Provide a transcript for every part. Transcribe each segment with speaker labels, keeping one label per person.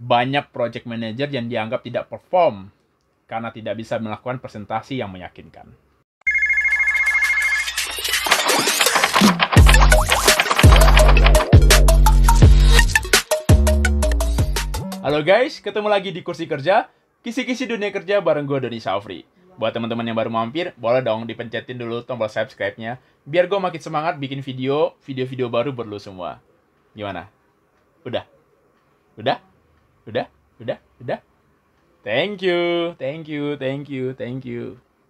Speaker 1: Banyak project manager yang dianggap tidak perform karena tidak bisa melakukan presentasi yang meyakinkan. Halo guys, ketemu lagi di Kursi Kerja, kisi-kisi dunia kerja bareng gue Doni Saufri. Buat teman-teman yang baru mampir, boleh dong dipencetin dulu tombol subscribe-nya, biar gue makin semangat bikin video-video baru buat lo semua. Gimana? Udah? Udah? Udah? Udah? Udah? Thank you.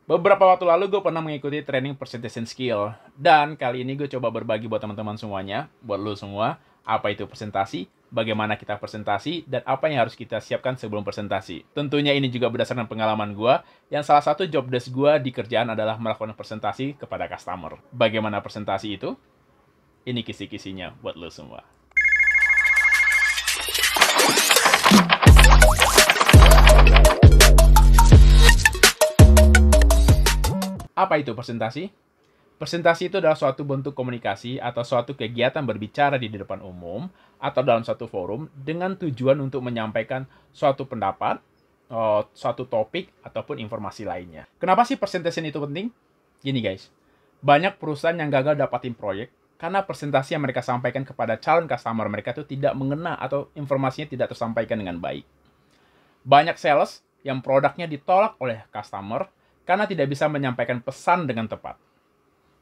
Speaker 1: Beberapa waktu lalu gue pernah mengikuti training presentation skill. Dan kali ini gue coba berbagi buat teman-teman semuanya, buat lo semua, apa itu presentasi, bagaimana kita presentasi, dan apa yang harus kita siapkan sebelum presentasi. Tentunya ini juga berdasarkan pengalaman gue, yang salah satu job desk gue di kerjaan adalah melakukan presentasi kepada customer. Bagaimana presentasi itu? Ini kisi-kisinya buat lo semua. Apa itu presentasi? Presentasi itu adalah suatu bentuk komunikasi atau suatu kegiatan berbicara di depan umum atau dalam suatu forum dengan tujuan untuk menyampaikan suatu pendapat, suatu topik, ataupun informasi lainnya. Kenapa sih presentation itu penting? Gini guys, banyak perusahaan yang gagal dapatin proyek karena presentasi yang mereka sampaikan kepada calon customer mereka itu tidak mengena atau informasinya tidak tersampaikan dengan baik. Banyak sales yang produknya ditolak oleh customer karena tidak bisa menyampaikan pesan dengan tepat.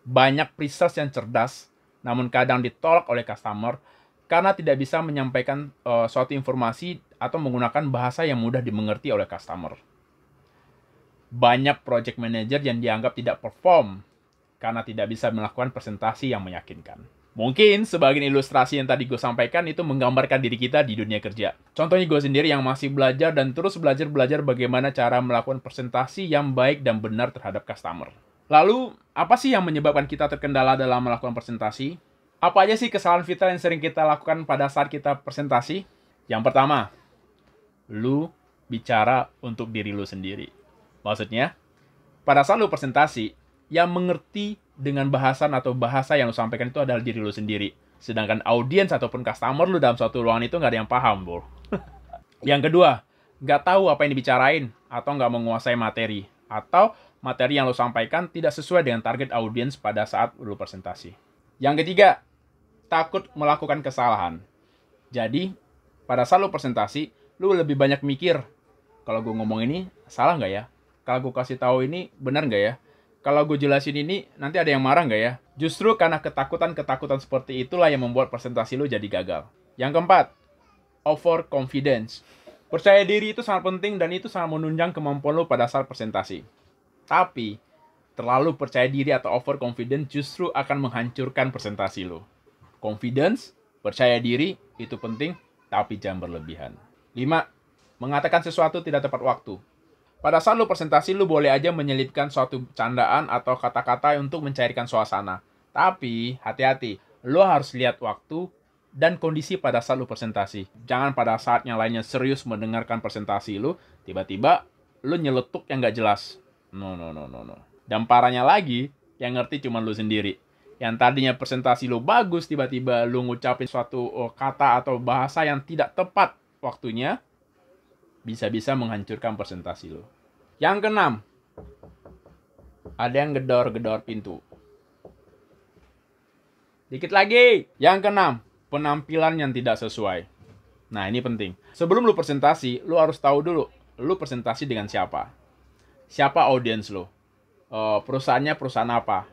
Speaker 1: Banyak pre-sales yang cerdas, namun kadang ditolak oleh customer karena tidak bisa menyampaikan suatu informasi atau menggunakan bahasa yang mudah dimengerti oleh customer. Banyak project manager yang dianggap tidak perform karena tidak bisa melakukan presentasi yang meyakinkan. Mungkin sebagian ilustrasi yang tadi gue sampaikan itu menggambarkan diri kita di dunia kerja. Contohnya gue sendiri yang masih belajar dan terus belajar bagaimana cara melakukan presentasi yang baik dan benar terhadap customer. Lalu, apa sih yang menyebabkan kita terkendala dalam melakukan presentasi? Apa aja sih kesalahan vital yang sering kita lakukan pada saat kita presentasi? Yang pertama, lu bicara untuk diri lu sendiri. Maksudnya, pada saat lu presentasi, yang mengerti dengan bahasan atau bahasa yang lu sampaikan itu adalah diri lu sendiri. Sedangkan audiens ataupun customer lu dalam suatu ruangan itu nggak ada yang paham, bro. Yang kedua, nggak tahu apa yang dibicarain, atau nggak menguasai materi. Atau materi yang lu sampaikan tidak sesuai dengan target audiens pada saat lu presentasi. Yang ketiga, takut melakukan kesalahan. Jadi, pada saat lu presentasi, lu lebih banyak mikir, kalau gue ngomong ini, salah nggak ya? Kalau gue kasih tahu ini, benar nggak ya? Kalau gue jelasin ini, nanti ada yang marah nggak ya? Justru karena ketakutan seperti itulah yang membuat presentasi lu jadi gagal. Yang keempat, overconfidence. Percaya diri itu sangat penting dan itu sangat menunjang kemampuan lu pada saat presentasi. Tapi, terlalu percaya diri atau overconfidence justru akan menghancurkan presentasi lu. Confidence, percaya diri, itu penting, tapi jangan berlebihan. 5. Mengatakan sesuatu tidak tepat waktu. Pada saat lu presentasi, lu boleh aja menyelipkan suatu candaan atau kata-kata untuk mencairkan suasana. Tapi, hati-hati. Lu harus lihat waktu dan kondisi pada saat lu presentasi. Jangan pada saat yang lainnya serius mendengarkan presentasi lu, tiba-tiba lu nyeletuk yang nggak jelas. No. Dan parahnya lagi, yang ngerti cuma lu sendiri. Yang tadinya presentasi lu bagus, tiba-tiba lu ngucapin suatu kata atau bahasa yang tidak tepat waktunya, bisa-bisa menghancurkan presentasi lo. Yang keenam, ada yang gedor-gedor pintu. Dikit lagi. Yang keenam, penampilan yang tidak sesuai. Nah, ini penting. Sebelum lu presentasi, lu harus tahu dulu, lu presentasi dengan siapa. Siapa audiens lo? Perusahaannya perusahaan apa?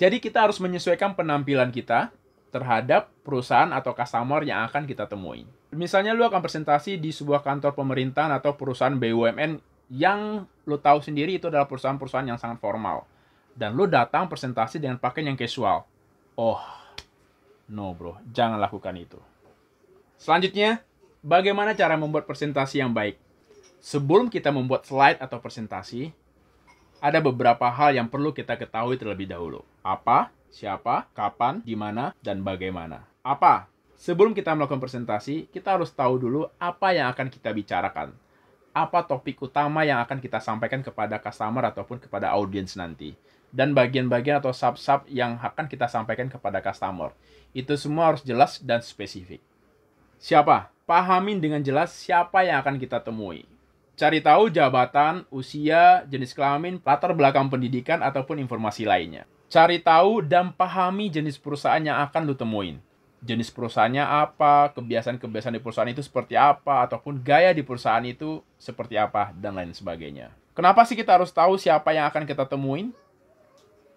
Speaker 1: Jadi kita harus menyesuaikan penampilan kita terhadap perusahaan atau customer yang akan kita temui. Misalnya lu akan presentasi di sebuah kantor pemerintahan atau perusahaan BUMN yang lu tahu sendiri itu adalah perusahaan-perusahaan yang sangat formal. Dan lu datang presentasi dengan pakaian yang casual. Oh, no bro, jangan lakukan itu. Selanjutnya, bagaimana cara membuat presentasi yang baik? Sebelum kita membuat slide atau presentasi, ada beberapa hal yang perlu kita ketahui terlebih dahulu. Apa? Siapa, kapan, di mana, dan bagaimana. Apa? Sebelum kita melakukan presentasi, kita harus tahu dulu apa yang akan kita bicarakan. Apa topik utama yang akan kita sampaikan kepada customer ataupun kepada audiens nanti. Dan bagian-bagian atau sub-sub yang akan kita sampaikan kepada customer. Itu semua harus jelas dan spesifik. Siapa? Pahamin dengan jelas siapa yang akan kita temui. Cari tahu jabatan, usia, jenis kelamin, latar belakang pendidikan, ataupun informasi lainnya. Cari tahu dan pahami jenis perusahaan yang akan lu temuin. Jenis perusahaannya apa, kebiasaan-kebiasaan di perusahaan itu seperti apa, ataupun gaya di perusahaan itu seperti apa, dan lain sebagainya. Kenapa sih kita harus tahu siapa yang akan kita temuin?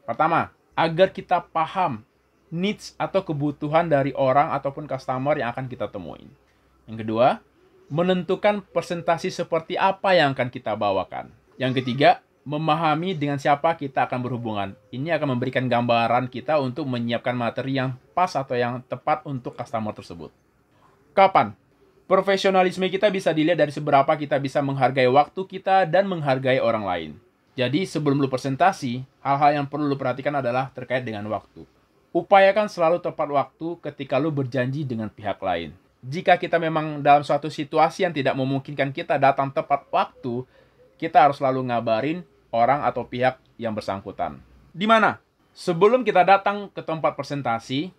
Speaker 1: Pertama, agar kita paham needs atau kebutuhan dari orang ataupun customer yang akan kita temuin. Yang kedua, menentukan presentasi seperti apa yang akan kita bawakan. Yang ketiga, memahami dengan siapa kita akan berhubungan. Ini akan memberikan gambaran kita untuk menyiapkan materi yang pas atau yang tepat untuk customer tersebut. Kapan? Profesionalisme kita bisa dilihat dari seberapa kita bisa menghargai waktu kita dan menghargai orang lain. Jadi sebelum lu presentasi, hal-hal yang perlu lu perhatikan adalah terkait dengan waktu. Upayakan selalu tepat waktu ketika lu berjanji dengan pihak lain. Jika kita memang dalam suatu situasi yang tidak memungkinkan kita datang tepat waktu, kita harus selalu ngabarin orang atau pihak yang bersangkutan. Di mana? Sebelum kita datang ke tempat presentasi,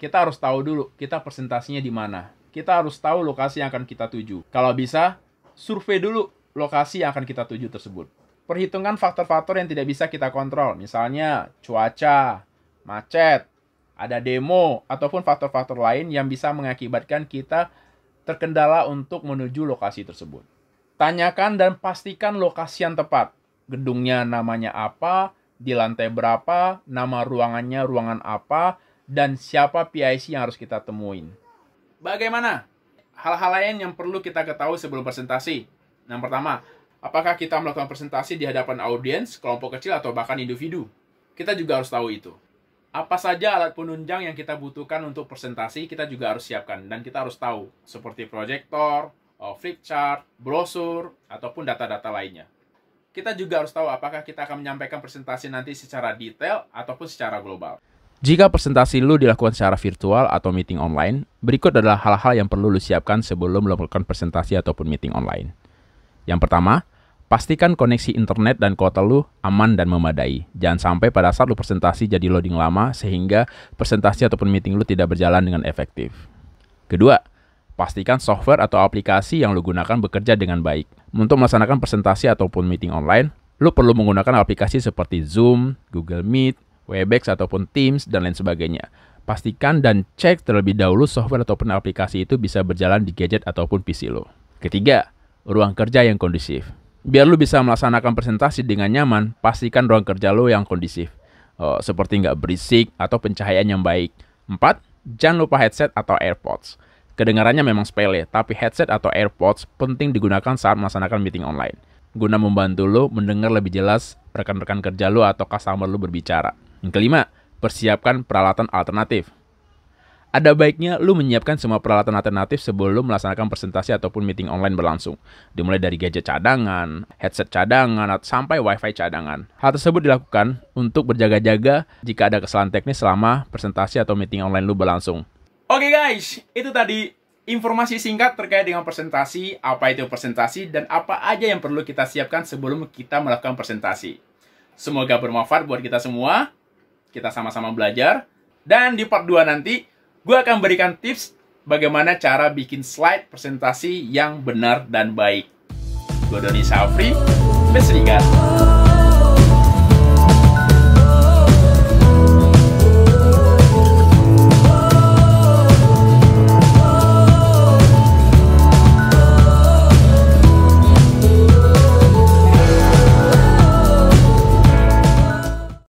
Speaker 1: kita harus tahu dulu kita presentasinya di mana. Kita harus tahu lokasi yang akan kita tuju. Kalau bisa, survei dulu lokasi yang akan kita tuju tersebut. Perhitungkan faktor-faktor yang tidak bisa kita kontrol, misalnya cuaca, macet, ada demo, ataupun faktor-faktor lain yang bisa mengakibatkan kita terkendala untuk menuju lokasi tersebut. Tanyakan dan pastikan lokasi yang tepat. Gedungnya namanya apa, di lantai berapa, nama ruangannya ruangan apa, dan siapa PIC yang harus kita temuin. Bagaimana? Hal-hal lain yang perlu kita ketahui sebelum presentasi. Yang pertama, apakah kita melakukan presentasi di hadapan audiens, kelompok kecil, atau bahkan individu? Kita juga harus tahu itu. Apa saja alat penunjang yang kita butuhkan untuk presentasi, kita juga harus siapkan. Dan kita harus tahu, seperti proyektor, flip chart, brosur, ataupun data-data lainnya. Kita juga harus tahu apakah kita akan menyampaikan presentasi nanti secara detail ataupun secara global. Jika presentasi lu dilakukan secara virtual atau meeting online, berikut adalah hal-hal yang perlu lu siapkan sebelum melakukan presentasi ataupun meeting online. Yang pertama, pastikan koneksi internet dan kuota lu aman dan memadai. Jangan sampai pada saat lu presentasi jadi loading lama sehingga presentasi ataupun meeting lu tidak berjalan dengan efektif. Kedua, pastikan software atau aplikasi yang lu gunakan bekerja dengan baik. Untuk melaksanakan presentasi ataupun meeting online, lu perlu menggunakan aplikasi seperti Zoom, Google Meet, Webex ataupun Teams, dan lain sebagainya. Pastikan dan cek terlebih dahulu software ataupun aplikasi itu bisa berjalan di gadget ataupun PC lu. Ketiga, ruang kerja yang kondusif. Biar lu bisa melaksanakan presentasi dengan nyaman, pastikan ruang kerja lu yang kondusif. Seperti nggak berisik atau pencahayaan yang baik. 4. Jangan lupa headset atau AirPods. Kedengarannya memang sepele, tapi headset atau AirPods penting digunakan saat melaksanakan meeting online. Guna membantu lu mendengar lebih jelas rekan-rekan kerja lu atau customer lu berbicara. Yang kelima, persiapkan peralatan alternatif. Ada baiknya lu menyiapkan semua peralatan alternatif sebelum melaksanakan presentasi ataupun meeting online berlangsung. Dimulai dari gadget cadangan, headset cadangan, sampai wifi cadangan. Hal tersebut dilakukan untuk berjaga-jaga jika ada kesalahan teknis selama presentasi atau meeting online lu berlangsung. Oke guys, itu tadi informasi singkat terkait dengan presentasi, apa itu presentasi, dan apa aja yang perlu kita siapkan sebelum kita melakukan presentasi. Semoga bermanfaat buat kita semua. Kita sama-sama belajar. Dan di part 2 nanti, gue akan berikan tips bagaimana cara bikin slide presentasi yang benar dan baik. Gue Doni Safri, berserikat.